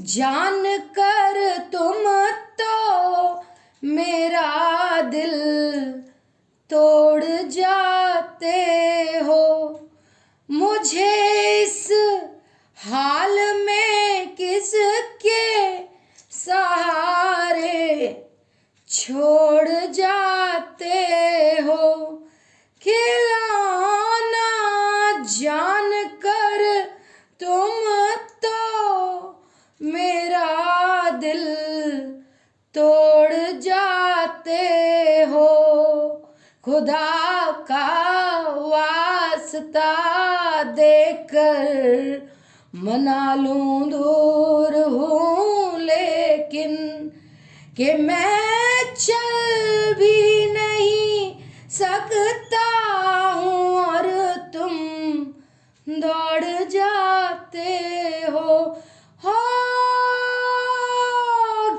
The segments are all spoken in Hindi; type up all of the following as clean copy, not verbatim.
जान कर तुम तो मेरा दिल तोड़ जाते हो। मुझे इस हाल में किसके सहारे छोड़ जाते हो। खिलौना जान कर तुम तो मेरा दिल तोड़ जाते हो। खुदा का वास्ता देकर मना लूं दूर हूँ लेकिन कि मैं चल भी नहीं सकता हूँ और तुम दौड़ जाते हो।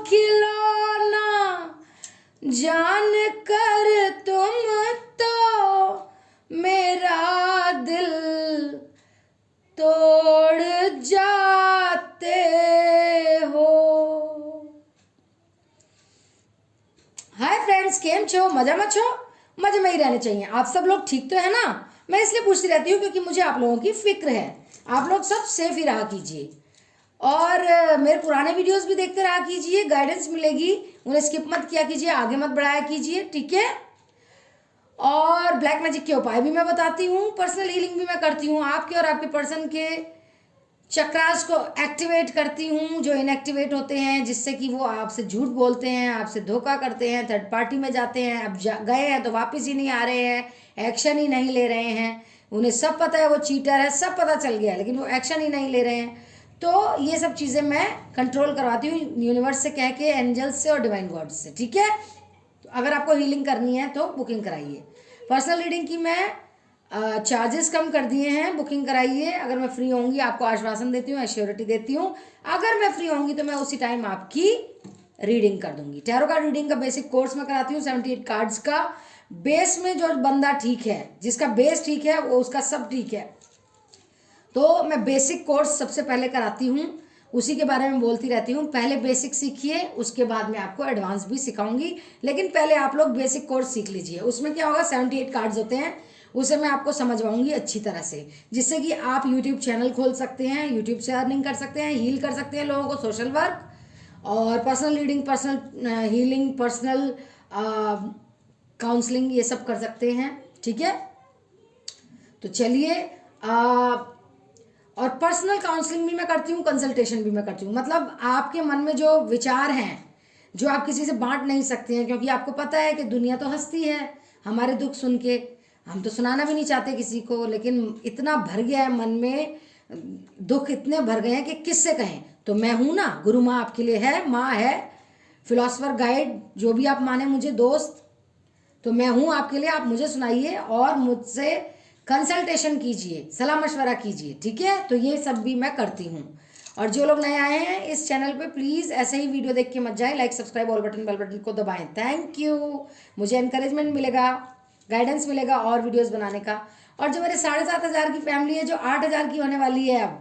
खिलौना जान कर तुम तो मेरा दिल तोड़ जाते हो। हाय फ्रेंड्स, केम छो? मजा मत छो? मजे में ही रहने चाहिए। आप सब लोग ठीक तो है ना? मैं इसलिए पूछती रहती हूँ क्योंकि मुझे आप लोगों की फिक्र है। आप लोग सब सेफ ही रहा कीजिए और मेरे पुराने वीडियोस भी देखते रहा कीजिए। गाइडेंस मिलेगी, उन्हें स्किप मत किया कीजिए, आगे मत बढ़ाया कीजिए, ठीक है? और ब्लैक मैजिक के उपाय भी मैं बताती हूँ, पर्सनल हीलिंग भी मैं करती हूँ। आपके और आपके पर्सन के चक्रास को एक्टिवेट करती हूँ जो इनएक्टिवेट होते हैं, जिससे कि वो आपसे झूठ बोलते हैं, आपसे धोखा करते हैं, थर्ड पार्टी में जाते हैं, अब गए हैं तो वापस ही नहीं आ रहे हैं, एक्शन ही नहीं ले रहे हैं। उन्हें सब पता है वो चीटर है, सब पता चल गया, लेकिन वो एक्शन ही नहीं ले रहे हैं। तो ये सब चीज़ें मैं कंट्रोल करवाती हूँ यूनिवर्स से कह के, एंजल्स से और डिवाइन गॉड्स से, ठीक है? तो अगर आपको हीलिंग करनी है तो बुकिंग कराइए। पर्सनल रीडिंग की मैं चार्जेस कम कर दिए हैं, बुकिंग कराइए। अगर मैं फ्री होंगी आपको आश्वासन देती हूँ, एश्योरिटी देती हूँ। अगर मैं फ्री होंगी तो मैं उसी टाइम आपकी रीडिंग कर दूंगी। टैरो कार्ड रीडिंग का बेसिक कोर्स मैं कराती हूँ 78 कार्ड्स का। बेस में जो बंदा ठीक है, जिसका बेस ठीक है, वो उसका सब ठीक है। तो मैं बेसिक कोर्स सबसे पहले कराती हूँ, उसी के बारे में बोलती रहती हूँ। पहले बेसिक सीखिए, उसके बाद मैं आपको एडवांस भी सिखाऊंगी, लेकिन पहले आप लोग बेसिक कोर्स सीख लीजिए। उसमें क्या होगा, 78 कार्ड्स होते हैं, उसे मैं आपको समझवाऊंगी अच्छी तरह से, जिससे कि आप यूट्यूब चैनल खोल सकते हैं, यूट्यूब से अर्निंग कर सकते हैं, हील कर सकते हैं लोगों को, सोशल वर्क और personal reading, personal healing, personal counselling, ये सब कर सकते हैं, ठीक है? तो चलिए, और पर्सनल काउंसलिंग भी मैं करती हूँ, कंसल्टेशन भी मैं करती हूँ। मतलब आपके मन में जो विचार हैं, जो आप किसी से बांट नहीं सकते हैं, क्योंकि आपको पता है कि दुनिया तो हंसती है हमारे दुख सुन के। हम तो सुनाना भी नहीं चाहते किसी को, लेकिन इतना भर गया है मन में, दुख इतने भर गए हैं कि किससे कहें। तो मैं हूं ना, गुरु माँ आपके लिए है, माँ है, फिलोसफर, गाइड, जो भी आप माने मुझे, दोस्त। तो मैं हूं आपके लिए, आप मुझे सुनाइए और मुझसे कंसल्टेशन कीजिए, सलाह मशवरा कीजिए, ठीक है? तो ये सब भी मैं करती हूँ। और जो लोग नए आए हैं इस चैनल पे, प्लीज़ ऐसे ही वीडियो देख के मत जाए, like, subscribe, all button, bell button को दबाएं। Thank you. मुझे एनकरेजमेंट मिलेगा, गाइडेंस मिलेगा और वीडियोस बनाने का। और जो मेरे 7,500 की फैमिली है, जो 8,000 की होने वाली है अब,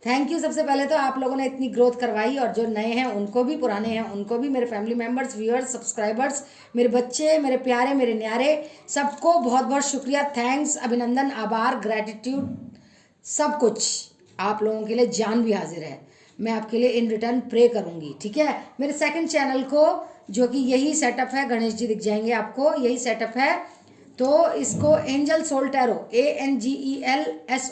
थैंक यू। सबसे पहले तो आप लोगों ने इतनी ग्रोथ करवाई, और जो नए हैं उनको भी, पुराने हैं उनको भी, मेरे फैमिली मेंबर्स, व्यूअर्स, सब्सक्राइबर्स, मेरे बच्चे, मेरे प्यारे, मेरे न्यारे, सबको बहुत बहुत शुक्रिया, थैंक्स, अभिनंदन, आभार, ग्रैटिट्यूड, सब कुछ आप लोगों के लिए जान भी हाजिर है। मैं आपके लिए इन रिटर्न प्रे करूंगी, ठीक है? मेरे सेकंड चैनल को, जो कि यही सेटअप है, गणेश जी दिख जाएंगे आपको, यही सेटअप है। तो इसको angel soul tarot, ANGELSOULTAROT,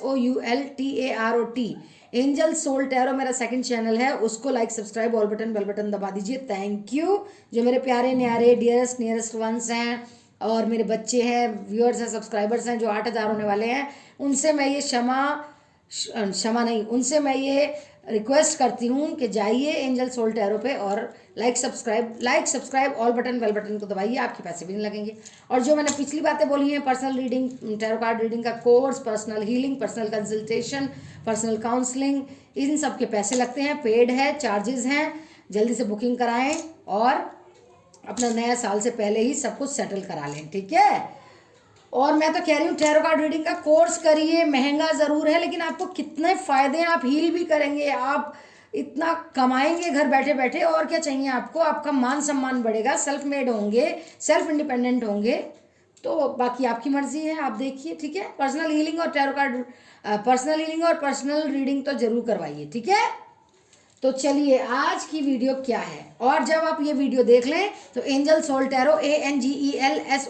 angel soul tarot मेरा सेकंड चैनल है। उसको like, subscribe, all button, bell button दबा दीजिए। Thank you. जो मेरे प्यारे न्यारे, डियरेस्ट नियरेस्ट वंस हैं, और मेरे बच्चे हैं, व्यूअर्स हैं, सब्सक्राइबर्स हैं, जो 8,000 होने वाले हैं, उनसे मैं ये क्षमा नहीं, उनसे मैं ये रिक्वेस्ट करती हूँ कि जाइए एंजल सोल टैरो पे और like subscribe, all button, bell button को दबाइए, आपके पैसे भी नहीं लगेंगे। और जो मैंने पिछली बातें बोली हैं, personal reading, tarot card reading का course, personal healing, personal consultation, personal counselling, इन सब के पैसे लगते हैं, पेड है, चार्जेस हैं। जल्दी से बुकिंग कराएं और अपना नया साल से पहले ही सब कुछ सेटल करा लें, ठीक है? और मैं तो कह रही हूँ टैरो कार्ड रीडिंग का कोर्स करिए, महंगा ज़रूर है, लेकिन आपको कितने फ़ायदे हैं। आप हील भी करेंगे, आप इतना कमाएंगे घर बैठे बैठे, और क्या चाहिए आपको। आपका मान सम्मान बढ़ेगा, सेल्फ मेड होंगे, सेल्फ इंडिपेंडेंट होंगे। तो बाकी आपकी मर्जी है, आप देखिए, ठीक है। पर्सनल हीलिंग और टैरो कार्ड, पर्सनल हीलिंग और पर्सनल रीडिंग तो जरूर करवाइए, ठीक है। तो चलिए आज की वीडियो क्या है, और जब आप ये वीडियो देख लें तो एंजल सोल टैरो, ANGELSOULTAROT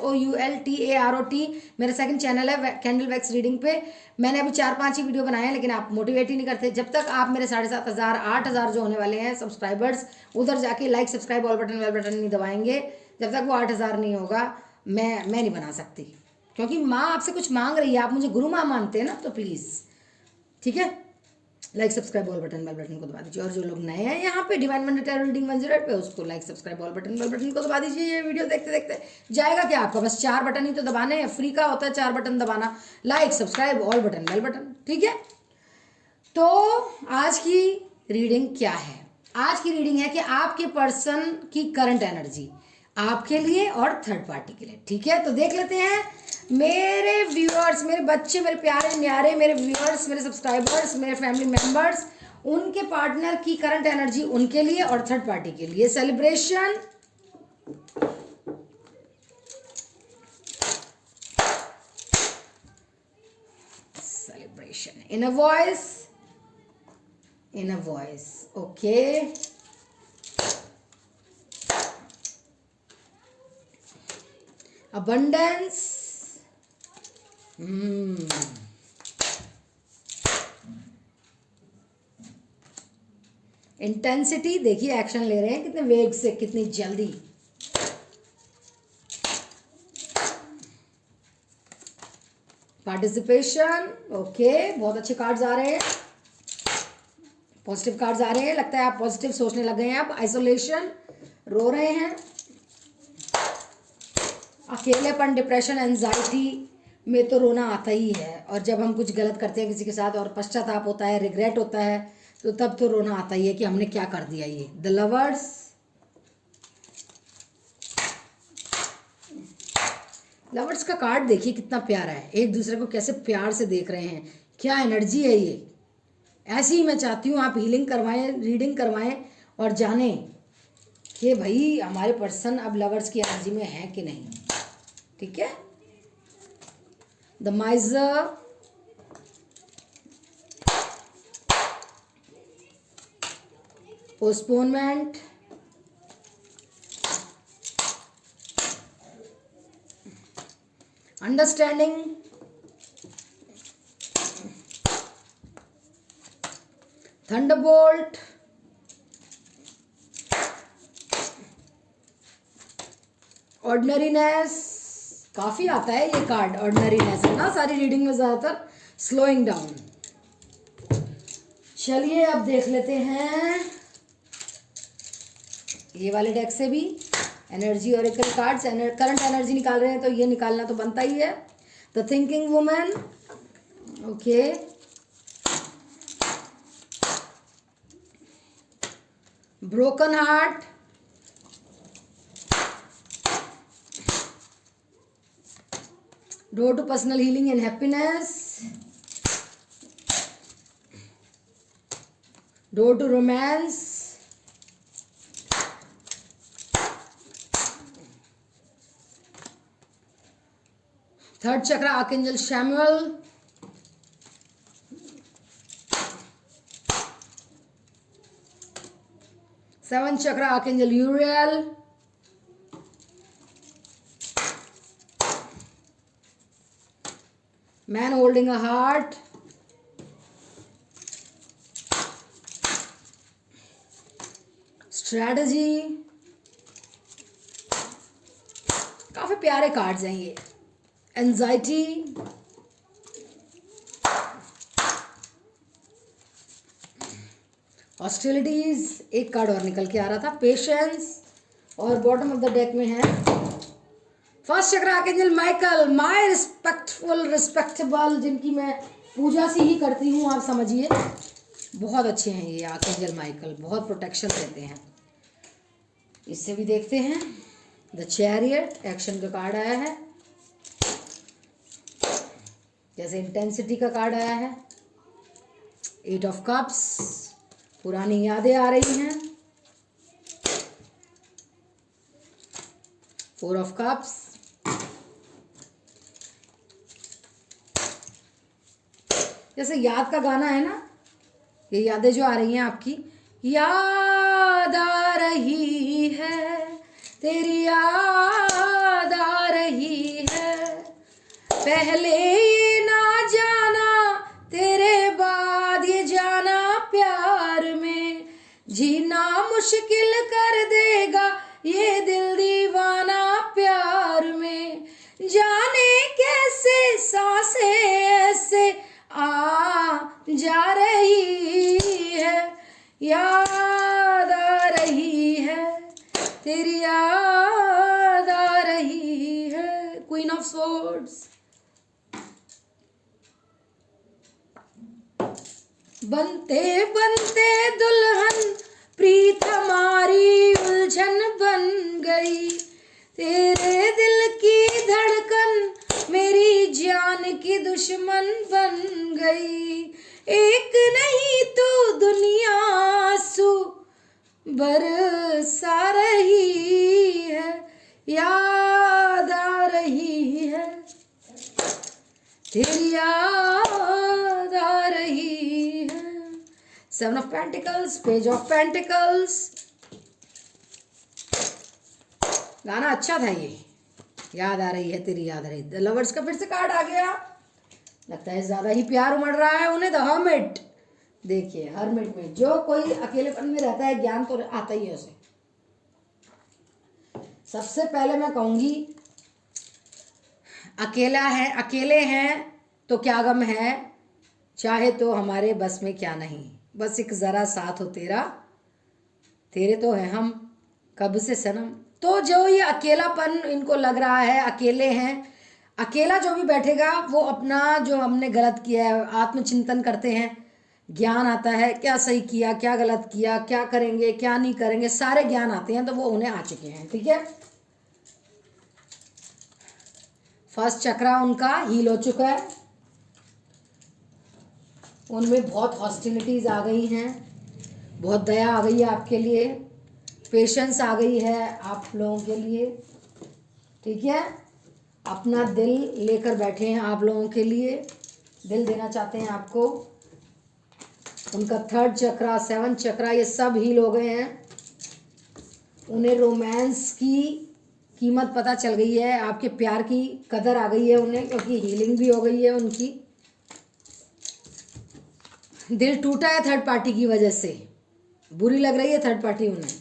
मेरा सेकंड चैनल है कैंडल वैक्स रीडिंग पे। मैंने अभी 4-5 ही वीडियो बनाए हैं, लेकिन आप मोटिवेट ही नहीं करते। जब तक आप मेरे 7,500 8,000 जो होने वाले हैं सब्सक्राइबर्स, उधर जाके like subscribe all button well button नहीं दबाएंगे, जब तक वो 8,000 नहीं होगा मैं नहीं बना सकती। क्योंकि माँ आपसे कुछ मांग रही है, आप मुझे गुरु माँ मानते हैं ना, तो प्लीज़, ठीक है, like subscribe all button bell button को दबा दीजिए। और जो लोग नए हैं यहाँ पे डिवाइन मंडल टैरो रीडिंग 108 पे, उसको like subscribe all button bell button को दबा दीजिए। ये वीडियो देखते देखते जाएगा क्या आपका, बस 4 बटन ही तो दबाने हैं, फ्री का होता है 4 बटन दबाना, like subscribe all button bell button, ठीक है। तो आज की रीडिंग क्या है, आज की रीडिंग है कि आपके पर्सन की करंट एनर्जी आपके लिए और थर्ड पार्टी के लिए, ठीक है। तो देख लेते हैं मेरे व्यूअर्स, मेरे बच्चे, मेरे प्यारे न्यारे, मेरे व्यूअर्स, मेरे सब्सक्राइबर्स, मेरे फैमिली मेंबर्स, उनके पार्टनर की करंट एनर्जी उनके लिए और थर्ड पार्टी के लिए। Celebration, celebration in a voice, in a voice, okay. abundance, intensity, देखिए एक्शन ले रहे हैं कितने वेग से, कितनी जल्दी। पार्टिसिपेशन, ओके, बहुत अच्छे कार्ड्स आ रहे हैं, पॉजिटिव कार्ड्स आ रहे हैं, लगता है आप पॉजिटिव सोचने लग गए हैं। आप आइसोलेशन, रो रहे हैं, अकेलेपन, डिप्रेशन, एंजाइटी में तो रोना आता ही है। और जब हम कुछ गलत करते हैं किसी के साथ और पश्चाताप होता है, रिग्रेट होता है, तो तब तो रोना आता ही है कि हमने क्या कर दिया ये। द लवर्स, लवर्स का कार्ड देखिए कितना प्यारा है, एक दूसरे को कैसे प्यार से देख रहे हैं, क्या एनर्जी है ये। ऐसी ही मैं चाहती हूँ आप हीलिंग करवाएं, रीडिंग करवाएं और जानें कि भाई हमारे पर्सन अब लवर्स की एनर्जी में है कि नहीं, ठीक है। The miser, postponement, understanding, thunderbolt, ordinariness, काफी आता है ये कार्ड, ऑर्डिनरीनेस है ना सारी रीडिंग में ज्यादातर। स्लोइंग डाउन, चलिए अब देख लेते हैं ये वाले डेक से भी energy Oracle cards. Current energy निकाल रहे हैं तो ये निकालना तो बनता ही है। The thinking woman, okay, broken heart, door to personal healing and happiness, door to romance, third chakra archangel Chamuel, seven chakra archangel Uriel, man holding a heart, strategy, काफी प्यारे कार्ड्स हैं ये। एंजाइटी, हॉस्टिलिटीज, एक कार्ड और निकल के आ रहा था, पेशेंस, और बॉटम ऑफ द डेक में है फर्स्ट चक्र archangel Michael, my respectful respectable, जिनकी मैं पूजा सी ही करती हूँ, आप समझिए। बहुत अच्छे हैं ये आर्कएंजल माइकल, बहुत प्रोटेक्शन देते हैं। इससे भी देखते हैं द चैरियट, एक्शन का कार्ड आया है, जैसे इंटेंसिटी का कार्ड आया है, 8 ऑफ कप्स, पुरानी यादें आ रही हैं। 4 ऑफ कप्स, जैसे याद का गाना है ना, ये यादें जो आ रही हैं आपकी, याद आ रही है, तेरी याद आ रही है, पहले ये ना जाना, तेरे बाद ये जाना, प्यार में जीना मुश्किल कर देगा ये दिल दीवाना, प्यार में जाने कैसे सांसें ऐसे आ जा रही है, याद आ रही है, तेरी याद आ रही है। क्वीन ऑफ स्वॉर्ड्स, बनते बनते दुल्हन प्रीत हमारी उलझन बन गई, तेरे दिल की धड़कन मेरी जान की दुश्मन बन गई, एक नहीं तो दुनिया आंसू बरसा रही है, याद आ रही है, तेरी याद आ रही है। 7 of pentacles, page of pentacles, गाना अच्छा था ये, याद आ रही है, तेरी याद आ रही है। लवर्स का फिर से कार्ड आ गया, लगता है ज्यादा ही प्यार उमड़ रहा है उन्हें। द हर्मिट, देखिए हर्मिट में जो कोई अकेलेपन में रहता है ज्ञान तो आता ही है उसे। सबसे पहले मैं कहूंगी अकेला है, अकेले हैं तो क्या गम है, चाहे तो हमारे बस में क्या नहीं, बस एक जरा साथ हो तेरा, तेरे तो है हम कब से सनम। तो जो ये अकेलापन इनको लग रहा है, अकेले हैं, अकेला जो भी बैठेगा वो अपना जो हमने गलत किया है आत्मचिंतन करते हैं, ज्ञान आता है क्या सही किया क्या गलत किया, क्या करेंगे क्या नहीं करेंगे, सारे ज्ञान आते हैं, तो वो उन्हें आ चुके हैं। ठीक है, फर्स्ट चक्रा उनका हील हो चुका है, उनमें बहुत हॉस्टिलिटीज आ गई हैं, बहुत दया आ गई है आपके लिए, पेशेंस आ गई है आप लोगों के लिए। ठीक है, अपना दिल लेकर बैठे हैं आप लोगों के लिए, दिल देना चाहते हैं आपको। उनका 3rd चक्रा, 7th चक्रा, ये सब हील हो गए हैं, उन्हें रोमांस की कीमत पता चल गई है, आपके प्यार की कदर आ गई है उन्हें, क्योंकि हीलिंग भी हो गई है उनकी। दिल टूटा है 3rd पार्टी की वजह से, बुरी लग रही है 3rd पार्टी उन्हें,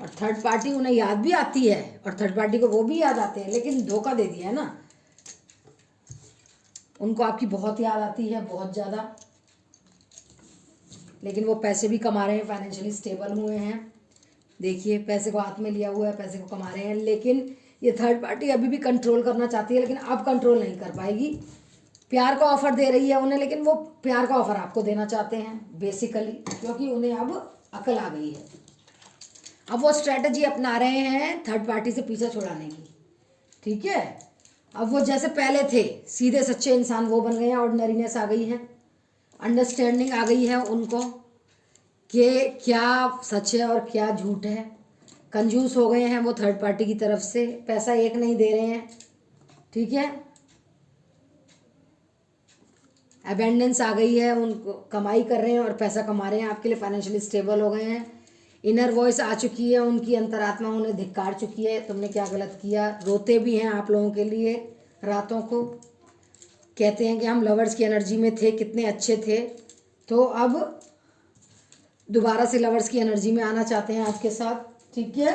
और 3rd पार्टी उन्हें याद भी आती है और 3rd पार्टी को वो भी याद आते हैं, लेकिन धोखा दे दिया है ना उनको, आपकी बहुत याद आती है, बहुत ज़्यादा। लेकिन वो पैसे भी कमा रहे हैं, फाइनेंशियली स्टेबल हुए हैं, देखिए पैसे को हाथ में लिया हुआ है, पैसे को कमा रहे हैं, लेकिन ये 3rd पार्टी अभी भी कंट्रोल करना चाहती है, लेकिन अब कंट्रोल नहीं कर पाएगी। प्यार का ऑफर दे रही है उन्हें, लेकिन वो प्यार का ऑफर आपको देना चाहते हैं बेसिकली, क्योंकि उन्हें अब अकल आ गई है। अब वो स्ट्रेटजी अपना रहे हैं 3rd पार्टी से पीछा छुड़ाने की। ठीक है, अब वो जैसे पहले थे सीधे सच्चे इंसान वो बन गए हैं, ऑर्डिनरीनेस आ गई है, अंडरस्टैंडिंग आ गई है उनको कि क्या सच है और क्या झूठ है। कंजूस हो गए हैं वो 3rd पार्टी की तरफ से, पैसा एक नहीं दे रहे हैं। ठीक है, अबेंडेंस आ गई है, उनको कमाई कर रहे हैं और पैसा कमा रहे हैं, आपके लिए फाइनेंशियली स्टेबल हो गए हैं। इनर वॉइस आ चुकी है, उनकी अंतरात्मा उन्हें धिक्कार चुकी है, तुमने क्या गलत किया, रोते भी हैं आप लोगों के लिए रातों को, कहते हैं कि हम लवर्स की एनर्जी में थे, कितने अच्छे थे, तो अब दोबारा से लवर्स की एनर्जी में आना चाहते हैं आपके साथ। ठीक है,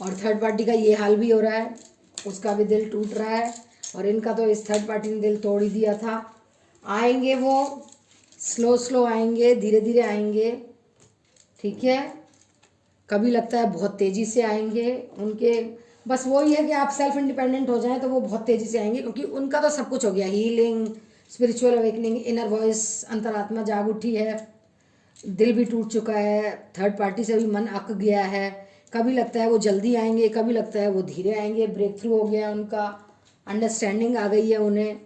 और 3rd पार्टी का ये हाल भी हो रहा है, उसका भी दिल टूट रहा है, और इनका तो इस 3rd पार्टी ने दिल तोड़ ही दिया था। आएंगे वो स्लो आएंगे, धीरे धीरे आएंगे। ठीक है, कभी लगता है बहुत तेज़ी से आएंगे, उनके बस वही है कि आप सेल्फ इंडिपेंडेंट हो जाएं तो वो बहुत तेज़ी से आएंगे, क्योंकि उनका तो सब कुछ हो गया, healing, spiritual awakening, inner voice, अंतरात्मा जाग उठी है, दिल भी टूट चुका है, 3rd पार्टी से भी मन अक गया है। कभी लगता है वो जल्दी आएंगे, कभी लगता है वो धीरे आएंगे, ब्रेक थ्रू हो गया उनका, अंडरस्टैंडिंग आ गई है उन्हें।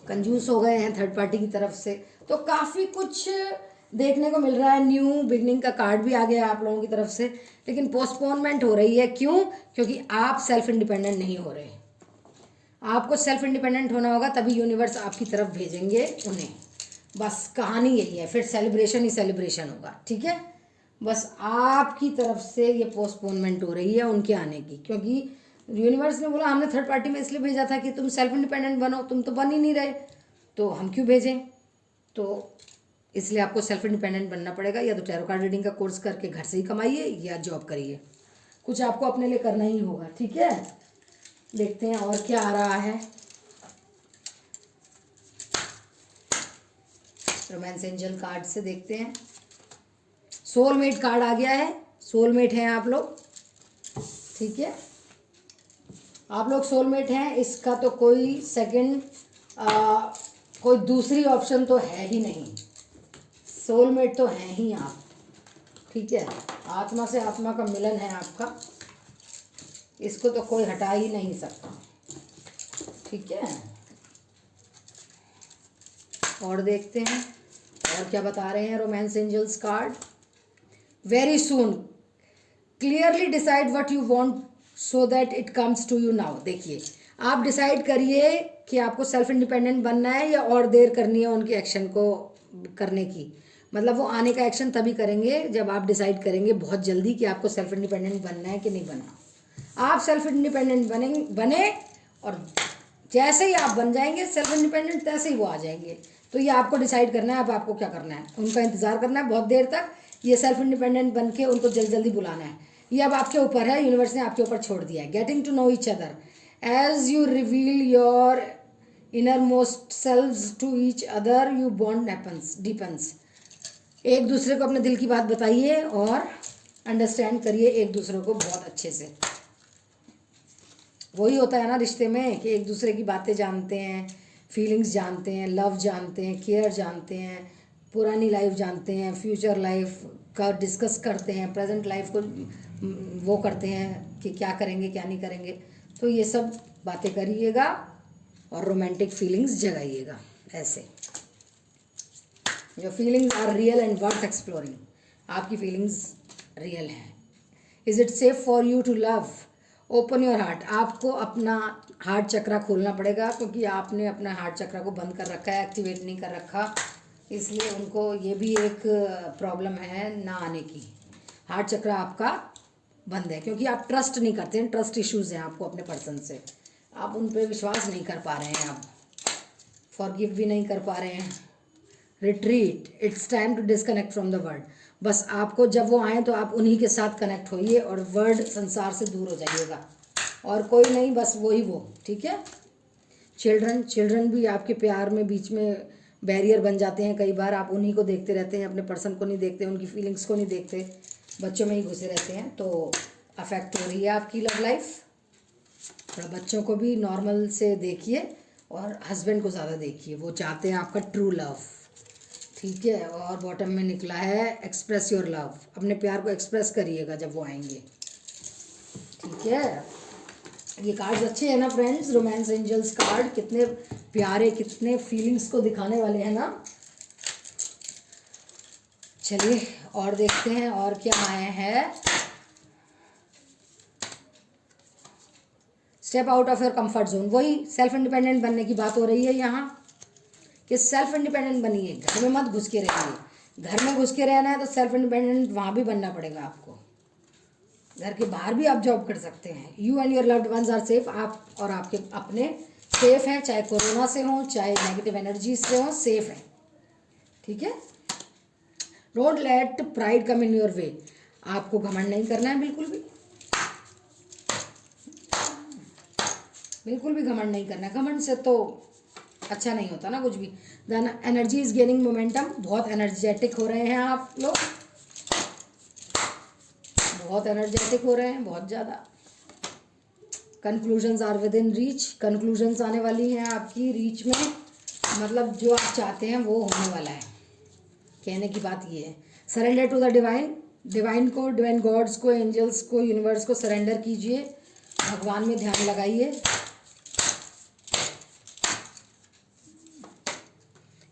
कंजूस हो गए हैं थर्ड पार्टी की तरफ से। तो काफ़ी कुछ देखने को मिल रहा है। न्यू बिगनिंग का कार्ड भी आ गया आप लोगों की तरफ से, लेकिन पोस्टपोनमेंट हो रही है। क्यों? क्योंकि आप सेल्फ इंडिपेंडेंट नहीं हो रहे। आपको सेल्फ इंडिपेंडेंट होना होगा, तभी यूनिवर्स आपकी तरफ भेजेंगे उन्हें। बस कहानी यही है। फिर सेलिब्रेशन ही सेलिब्रेशन होगा, ठीक है। बस आपकी तरफ से ये पोस्टपोनमेंट हो रही है उनके आने की, क्योंकि यूनिवर्स ने बोला हमने थर्ड पार्टी में इसलिए भेजा था कि तुम सेल्फ इंडिपेंडेंट बनो, तुम तो बन ही नहीं रहे, तो हम क्यों भेजें। तो इसलिए आपको सेल्फ इंडिपेंडेंट बनना पड़ेगा। या तो टैरो कार्ड रीडिंग का कोर्स करके घर से ही कमाइए, या जॉब करिए, कुछ आपको अपने लिए करना ही होगा, ठीक है। देखते हैं और क्या आ रहा है। रोमांस एंजल कार्ड से देखते हैं। सोलमेट कार्ड आ गया है। सोलमेट हैं आप लोग, ठीक है। आप लोग सोलमेट हैं, इसका तो कोई सेकंड कोई दूसरी ऑप्शन तो है ही नहीं। सोलमेट तो हैं ही आप, ठीक है। आत्मा से आत्मा का मिलन है आपका, इसको तो कोई हटा ही नहीं सकता, ठीक है। और देखते हैं और क्या बता रहे हैं romance angels card. Very soon clearly decide what you want so that it comes to you now. देखिए, आप डिसाइड करिए कि आपको सेल्फ इंडिपेंडेंट बनना है या और देर करनी है उनके एक्शन को करने की। मतलब वो आने का एक्शन तभी करेंगे जब आप डिसाइड करेंगे बहुत जल्दी कि आपको सेल्फ इंडिपेंडेंट बनना है कि नहीं बनना। आप सेल्फ इंडिपेंडेंट बने और जैसे ही आप बन जाएंगे सेल्फ इंडिपेंडेंट, तैसे ही वो आ जाएंगे। तो ये आपको डिसाइड करना है अब आपको क्या करना है। उनका इंतज़ार करना है बहुत देर तक, ये सेल्फ इंडिपेंडेंट बन के उनको जल्दी जल्दी बुलाना है। ये अब आपके ऊपर है, यूनिवर्स ने आपके ऊपर छोड़ दिया है। Getting to know each other as you reveal your innermost selves to each other, you bond deepens. एक दूसरे को अपने दिल की बात बताइए और अंडरस्टैंड करिए एक दूसरे को बहुत अच्छे से। वही होता है ना रिश्ते में कि एक दूसरे की बातें जानते हैं, फीलिंग्स जानते हैं, लव जानते हैं, केयर जानते हैं, पुरानी लाइफ जानते हैं, फ्यूचर लाइफ का डिस्कस करते हैं, प्रेजेंट लाइफ को वो करते हैं कि क्या करेंगे क्या नहीं करेंगे। तो ये सब बातें करिएगा और रोमांटिक फीलिंग्स जगाइएगा। ऐसे जो feelings are real and worth exploring, आपकी फीलिंग्स रियल हैं। Is it safe for you to love? Open your heart. आपको अपना हार्ट चक्रा खोलना पड़ेगा, क्योंकि आपने अपना हार्ट चक्रा को बंद कर रखा है, एक्टिवेट नहीं कर रखा, इसलिए उनको ये भी एक प्रॉब्लम है ना आने की। हार्ट चक्रा आपका बंद है क्योंकि आप ट्रस्ट नहीं करते हैं, ट्रस्ट इश्यूज़ हैं आपको अपने पर्सन से, आप उन पर विश्वास नहीं कर पा रहे हैं, आप फॉरगिव भी नहीं कर पा रहे हैं। Retreat, it's time to disconnect from the world. बस आपको जब वो आए तो आप उन्हीं के साथ कनेक्ट होइए और वर्ल्ड संसार से दूर हो जाइएगा, और कोई नहीं, बस वही वो, ठीक है। चिल्ड्रन भी आपके प्यार में बीच में बैरियर बन जाते हैं कई बार। आप उन्हीं को देखते रहते हैं, अपने पर्सन को नहीं देखते, उनकी फीलिंग्स को नहीं देखते, बच्चों में ही घुसे रहते हैं, तो अफेक्ट हो रही है आपकी लव लाइफ। थोड़ा बच्चों को भी नॉर्मल से देखिए और हस्बैंड को ज़्यादा देखिए, वो चाहते हैं आपका ट्रू लव, ठीक है। और बॉटम में निकला है एक्सप्रेस योर लव। अपने प्यार को एक्सप्रेस करिएगा जब वो आएंगे, ठीक है। ये कार्ड्स अच्छे हैं ना फ्रेंड्स, रोमांस एंजल्स कार्ड कितने प्यारे, कितने फीलिंग्स को दिखाने वाले हैं ना। चलिए और देखते हैं और क्या आए हैं। Step out of your comfort zone, वही सेल्फ इंडिपेंडेंट बनने की बात हो रही है यहाँ कि सेल्फ इंडिपेंडेंट बनिए, घर में मत घुस के रहिए। घर में घुस के रहना है तो सेल्फ इंडिपेंडेंट वहाँ भी बनना पड़ेगा आपको। घर के बाहर भी आप जॉब कर सकते हैं। You and your loved ones are safe, आप और आपके अपने सेफ हैं, चाहे कोरोना से हो, चाहे नेगेटिव एनर्जी से हो, सेफ है, ठीक है। Don't let pride come in your way, आपको घमंड नहीं करना है, बिल्कुल भी घमंड नहीं करना है। घमंड से तो अच्छा नहीं होता ना कुछ भी। Then energy is gaining momentum, बहुत एनर्जेटिक हो रहे हैं आप लोग, बहुत एनर्जेटिक हो रहे हैं, बहुत ज़्यादा। Conclusions are within reach, conclusions आने वाली हैं आपकी रीच में, मतलब जो आप चाहते हैं वो होने वाला है। कहने की बात ये है, surrender to the divine, divine को, डिवाइन गॉड्स को, एंजल्स को, यूनिवर्स को सरेंडर कीजिए, भगवान में ध्यान लगाइए।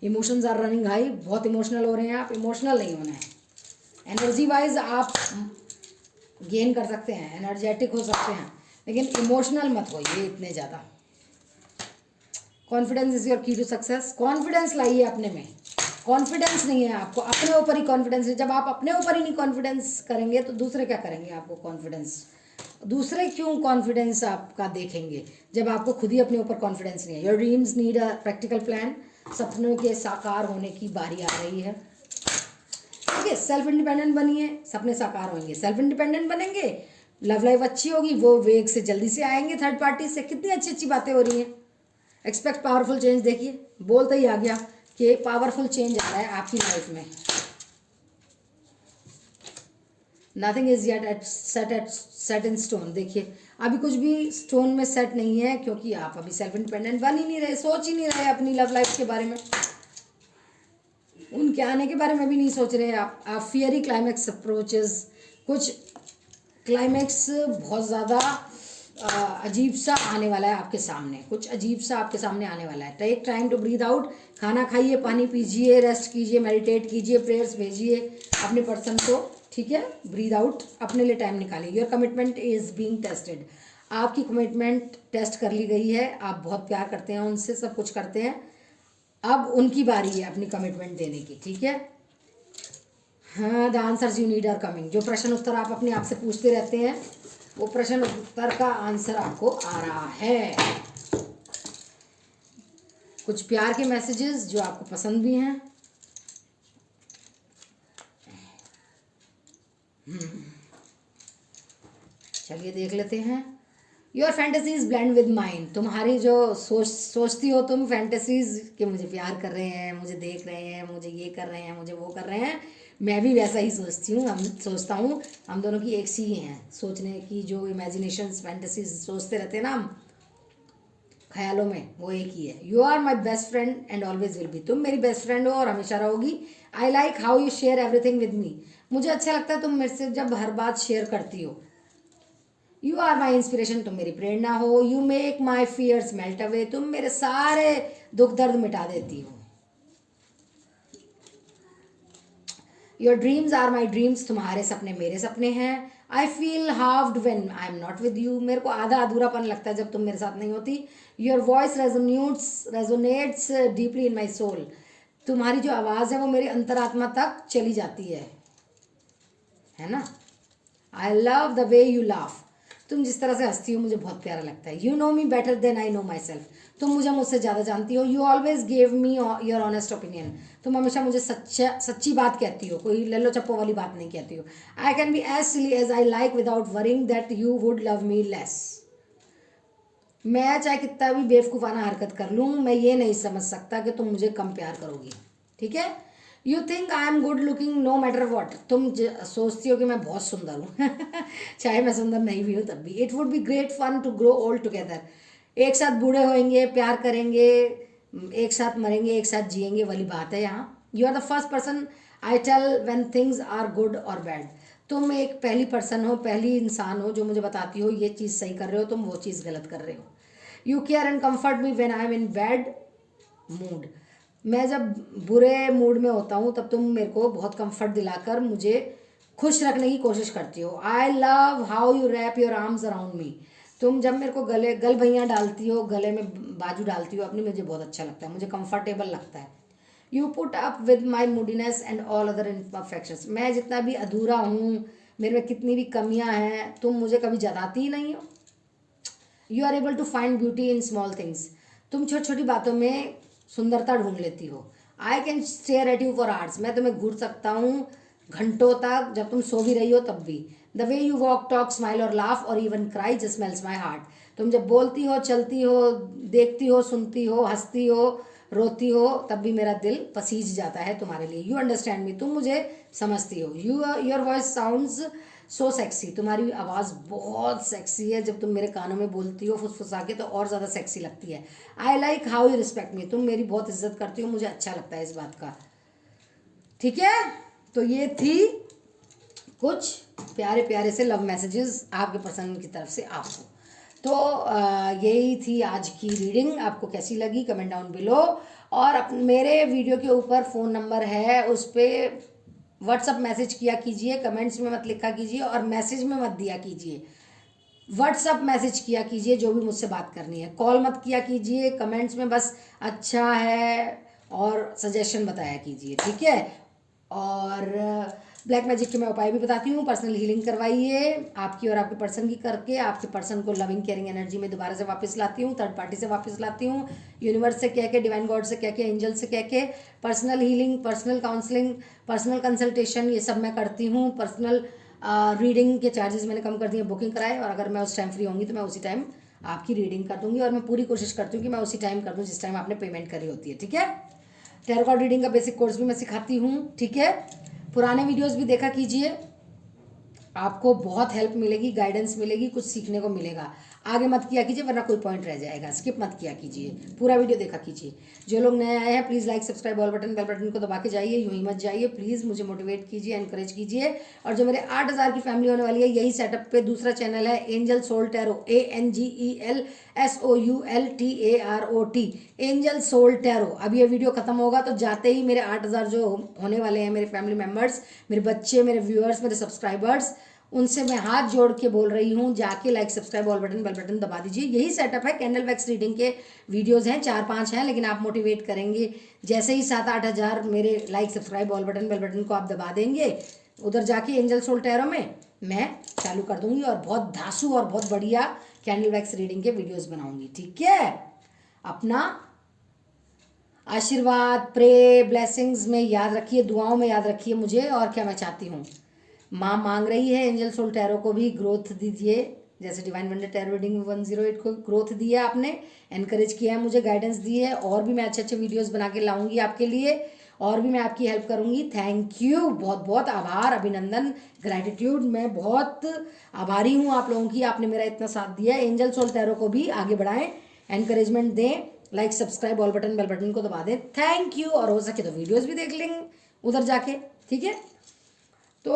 इमोशंस आर रनिंग हाई, बहुत इमोशनल हो रहे हैं आप, इमोशनल नहीं होना है। एनर्जी वाइज आप गेन कर सकते हैं, एनर्जेटिक हो सकते हैं, लेकिन इमोशनल मत होइए इतने ज़्यादा। कॉन्फिडेंस इज योर की टू सक्सेस। कॉन्फिडेंस लाइए अपने में। कॉन्फिडेंस नहीं है आपको, अपने ऊपर ही कॉन्फिडेंस है। जब आप अपने ऊपर ही नहीं कॉन्फिडेंस करेंगे तो दूसरे क्या करेंगे आपको कॉन्फिडेंस? दूसरे क्यों कॉन्फिडेंस आपका देखेंगे जब आपको खुद ही अपने ऊपर कॉन्फिडेंस नहीं है। Your dreams need a practical plan. सपनों के साकार होने की बारी आ रही है। ठीक है, सेल्फ इंडिपेंडेंट बनिए, सपने साकार होंगे। सेल्फ इंडिपेंडेंट बनेंगे, लव लाइफ अच्छी होगी, वो वेग से जल्दी से आएंगे थर्ड पार्टी से। कितनी अच्छी अच्छी बातें हो रही हैं। Expect powerful change. देखिए बोलते ही आ गया कि पावरफुल चेंज आ रहा है आपकी लाइफ में। Nothing is yet eight set in stone. देखिए अभी कुछ भी स्टोन में सेट नहीं है, क्योंकि आप अभी सेल्फ इंडिपेंडेंट बन ही नहीं रहे, सोच ही नहीं रहे अपनी लव लाइफ के बारे में, उनके आने के बारे में भी नहीं सोच रहे आप फियरी क्लाइमैक्स अप्रोचेस। कुछ क्लाइमैक्स बहुत ज़्यादा अजीब सा आने वाला है आपके सामने, कुछ अजीब सा आपके सामने आने वाला है। Take time to breathe out. खाना खाइए, पानी पीजिए, रेस्ट कीजिए, मेडिटेट कीजिए, प्रेयर्स भेजिए अपने पर्सन को। ठीक है, ब्रीथ आउट, अपने लिए टाइम निकालिए। Your commitment is being tested. आपकी कमिटमेंट टेस्ट कर ली गई है। आप बहुत प्यार करते हैं उनसे, सब कुछ करते हैं, अब उनकी बारी है अपनी कमिटमेंट देने की। ठीक है, हाँ, the answers you need are coming. जो प्रश्न उत्तर आप अपने आप से पूछते रहते हैं, वो प्रश्न उत्तर का आंसर आपको आ रहा है। कुछ प्यार के मैसेजेस जो आपको पसंद भी हैं। चलिए देख लेते हैं। Your fantasies blend with mind. तुम्हारी जो सोचती हो तुम फैंटेसीज कि मुझे प्यार कर रहे हैं, मुझे देख रहे हैं, मुझे ये कर रहे हैं, मुझे वो कर रहे हैं, मैं भी वैसा ही सोचती हूँ, हम सोचता हूँ। हम दोनों की एक सी ही हैं सोचने की, जो इमेजिनेशंस फैंटेसीज सोचते रहते हैं ना हम ख्यालों में, वो एक ही है। You are my best friend and always will be. तुम मेरी बेस्ट फ्रेंड हो और हमेशा रहोगी। I like how you share everything with me. मुझे अच्छा लगता है तुम मेरे से जब हर बात शेयर करती हो। You are my inspiration. तुम मेरी प्रेरणा हो। You make my fears melt away. तुम मेरे सारे दुख दर्द मिटा देती हो। Your dreams are my dreams. तुम्हारे सपने मेरे सपने हैं। I feel halved when I am not with you. मेरे को आधा अधूरापन लगता है जब तुम मेरे साथ नहीं होती। Your voice resonates deeply in my soul. तुम्हारी जो आवाज़ है वो मेरी अंतरात्मा तक चली जाती है ना। I love the way you laugh. तुम जिस तरह से हंसती हो मुझे बहुत प्यारा लगता है। You know me better than I know myself. तुम मुझसे ज़्यादा जानती हो। You always gave me your honest opinion. तुम हमेशा मुझे सच्ची बात कहती हो, कोई लल्लो चप्पो वाली बात नहीं कहती हो। I can be as silly as I like without worrying that you would love me less. मैं चाहे कितना भी बेवकूफ़ाना हरकत कर लूँ, मैं ये नहीं समझ सकता कि तुम मुझे कम प्यार करोगी। ठीक है। You think I am good looking no matter what. तुम सोचती हो कि मैं बहुत सुंदर हूँ चाहे मैं सुंदर नहीं भी हूँ तब भी। It would be great fun to grow old together. एक साथ बूढ़े होएंगे, प्यार करेंगे, एक साथ मरेंगे, एक साथ जिएंगे वाली बात है यहाँ। You are the first person I tell when things are good और बैड। तुम एक पहली पर्सन हो, पहली इंसान हो जो मुझे बताती हो ये चीज़ सही कर रहे हो तुम, वो चीज़ गलत कर रहे हो। You care and comfort me when I am in bad mood. मैं जब बुरे मूड में होता हूँ तब तुम मेरे को बहुत कंफर्ट दिलाकर मुझे खुश रखने की कोशिश करती हो। I love how you wrap your arms around me. तुम जब मेरे को गल भैया डालती हो, गले में बाजू डालती हो अपनी, मुझे बहुत अच्छा लगता है, मुझे कंफर्टेबल लगता है। You put up with my मूडीनेस and all other imperfections. मैं जितना भी अधूरा हूँ, मेरे में कितनी भी कमियाँ हैं, तुम मुझे कभी जताती ही नहीं हो। You are able to find beauty in small things. तुम छोटी छोटी बातों में सुंदरता ढूंढ लेती हो। I can stare at you for hours. मैं तुम्हें घूर सकता हूँ घंटों तक, जब तुम सो भी रही हो तब भी। The way you walk, talk, smile और लाफ और even cry just melts my heart. तुम जब बोलती हो, चलती हो, देखती हो, सुनती हो, हंसती हो, रोती हो, तब भी मेरा दिल पसीज जाता है तुम्हारे लिए। You understand me. तुम मुझे समझती हो। Your voice sounds so sexy. तुम्हारी आवाज़ बहुत सेक्सी है। जब तुम मेरे कानों में बोलती हो फुसफुसा के तो और ज़्यादा सेक्सी लगती है। आई लाइक हाउ यू रिस्पेक्ट मी। तुम मेरी बहुत इज्जत करती हो, मुझे अच्छा लगता है इस बात का। ठीक है, तो ये थी कुछ प्यारे प्यारे से लव मैसेजेस आपके पसंद की तरफ से आपको। तो यही थी आज की रीडिंग। आपको कैसी लगी कमेंट डाउन बिलो। और मेरे वीडियो के ऊपर फ़ोन नंबर है, उस पर व्हाट्सअप मैसेज किया कीजिए, कमेंट्स में मत लिखा कीजिए और मैसेज में मत दिया कीजिए। व्हाट्सअप मैसेज किया कीजिए जो भी मुझसे बात करनी है, कॉल मत किया कीजिए। कमेंट्स में बस अच्छा है और सजेशन बताया कीजिए, ठीक है। और ब्लैक मैजिक के मैं उपाय भी बताती हूँ। पर्सनल हीलिंग करवाइए आपकी और आपके पर्सन की करके, आपके पर्सन को लविंग केयरिंग एनर्जी में दोबारा से वापस लाती हूँ, थर्ड पार्टी से वापस लाती हूँ, यूनिवर्स से कह के, डिवाइन गॉड से कह के, एंजल से कह के। Personal healing, personal counselling, personal consultation, ये सब मैं करती हूँ। पर्सनल रीडिंग के चार्जेस मैंने कम कर दिए, बुकिंग कराए, और अगर मैं उस टाइम फ्री होंगी तो मैं उसी टाइम आपकी रीडिंग कर दूंगी। और मैं पूरी कोशिश करती हूँ कि मैं उसी टाइम कर दूँ जिस टाइम आपने पेमेंट करी होती है, ठीक है। टैरो कार्ड रीडिंग का बेसिक कोर्स भी मैं सिखाती हूँ, ठीक है। पुराने वीडियोस भी देखा कीजिए, आपको बहुत हेल्प मिलेगी, गाइडेंस मिलेगी, कुछ सीखने को मिलेगा। आगे मत किया कीजिए वरना कोई पॉइंट रह जाएगा, स्किप मत किया कीजिए, पूरा वीडियो देखा कीजिए। जो लोग नए आए हैं please like subscribe all button bell button को दबा के जाइए, यूं ही मत जाइए प्लीज़, मुझे मोटिवेट कीजिए, एनकरेज कीजिए। और जो मेरे 8000 की फैमिली होने वाली है, यही सेटअप पे दूसरा चैनल है angel soul tarot, ANGELSOULTAROT, angel soul tarot. अब ये वीडियो खत्म होगा तो जाते ही मेरे 8000 जो होने वाले हैं, मेरे फैमिली मेम्बर्स, मेरे बच्चे, मेरे व्यूअर्स, मेरे सब्सक्राइबर्स, उनसे मैं हाथ जोड़ के बोल रही हूँ, जाके like subscribe all button bell button दबा दीजिए। यही सेटअप है, कैंडल वैक्स रीडिंग के वीडियोस हैं, 4-5 हैं, लेकिन आप मोटिवेट करेंगे जैसे ही 7-8 हज़ार मेरे like subscribe all button bell button को आप दबा देंगे, उधर जाके एंजल सोल टैरो में मैं चालू कर दूंगी और बहुत धांसू और बहुत बढ़िया कैंडल वैक्स रीडिंग के वीडियोज़ बनाऊंगी, ठीक है। अपना आशीर्वाद, प्रे, ब्लेसिंग्स में याद रखिए, दुआओं में याद रखिए मुझे। और क्या मैं चाहती हूँ, माँ मांग रही है एंजल सोल टैरो को भी ग्रोथ दीजिए, जैसे डिवाइन वंडर टैरो रीडिंग 108 को ग्रोथ दिया आपने, एनकरेज किया है मुझे, गाइडेंस दी है। और भी मैं अच्छे अच्छे वीडियोस बना के लाऊंगी आपके लिए, और भी मैं आपकी हेल्प करूंगी। थैंक यू, बहुत बहुत आभार, अभिनंदन, ग्रैटिट्यूड। मैं बहुत आभारी हूँ आप लोगों की, आपने मेरा इतना साथ दिया। एंजल सोल टैरो को भी आगे बढ़ाएं, एनकरेजमेंट दें, like subscribe all button bell button को दबा दें। Thank you. और हो सके तो वीडियोज़ भी देख लेंगे उधर जाके, ठीक है। तो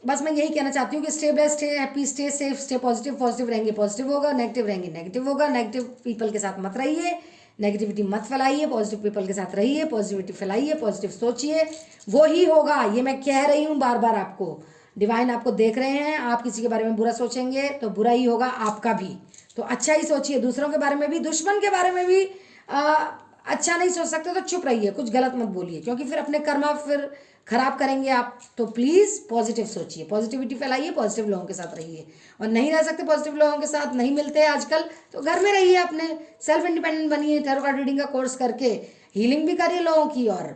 बस मैं यही कहना चाहती हूँ कि stay blessed, stay happy, stay safe, stay positive. Positive रहेंगे पॉजिटिव होगा, नेगेटिव रहेंगे नेगेटिव होगा। नेगेटिव पीपल के साथ मत रहिए, नेगेटिविटी मत फैलाइए, पॉजिटिव पीपल के साथ रहिए, पॉजिटिविटी फैलाइए, पॉजिटिव सोचिए, वो ही होगा। ये मैं कह रही हूँ बार बार आपको, डिवाइन आपको देख रहे हैं। आप किसी के बारे में बुरा सोचेंगे तो बुरा ही होगा आपका भी, तो अच्छा ही सोचिए। दूसरों के बारे में भी, दुश्मन के बारे में भी अच्छा नहीं सोच सकते तो चुप रहिए, कुछ गलत मत बोलिए, क्योंकि फिर अपने कर्मा फिर खराब करेंगे आप। तो प्लीज़ पॉजिटिव सोचिए, पॉजिटिविटी फैलाइए, पॉजिटिव लोगों के साथ रहिए। और नहीं रह सकते पॉजिटिव लोगों के साथ, नहीं मिलते हैं आजकल, तो घर में रहिए, अपने सेल्फ इंडिपेंडेंट बनिए, टैरो कार्ड रीडिंग का कोर्स करके हीलिंग भी करिए लोगों की, और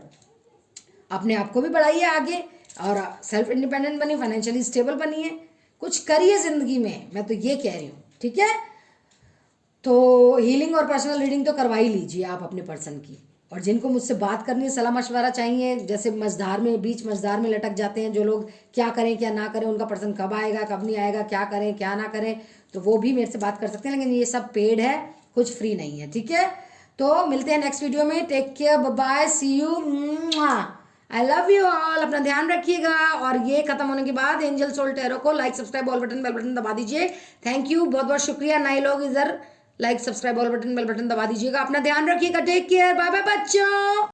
अपने आप को भी बढ़ाइए आगे, और सेल्फ इंडिपेंडेंट बनिए, फाइनेंशियली स्टेबल बनिए, कुछ करिए ज़िंदगी में, मैं तो ये कह रही हूँ, ठीक है। तो हीलिंग और पर्सनल रीडिंग तो करवा ही लीजिए आप अपने पर्सन की। और जिनको मुझसे बात करनी है, सलाह मशवरा चाहिए, जैसे मझधार में, बीच मझधार में लटक जाते हैं जो लोग, क्या करें क्या ना करें, उनका पर्सन कब आएगा कब नहीं आएगा, क्या करें क्या ना करें, तो वो भी मेरे से बात कर सकते हैं, लेकिन ये सब पेड है, कुछ फ्री नहीं है, ठीक है। तो मिलते हैं नेक्स्ट वीडियो में, take care, bye, see you, I love you all, अपना ध्यान रखिएगा। और ये खत्म होने के बाद एंजल सोल टैरो को like subscribe all button bell button दबा दीजिए। थैंक यू, बहुत बहुत शुक्रिया। नए लोग इधर like subscribe all button bell button दबा दीजिएगा। अपना ध्यान रखिएगा, टेक केयर, बाय बाय बच्चों।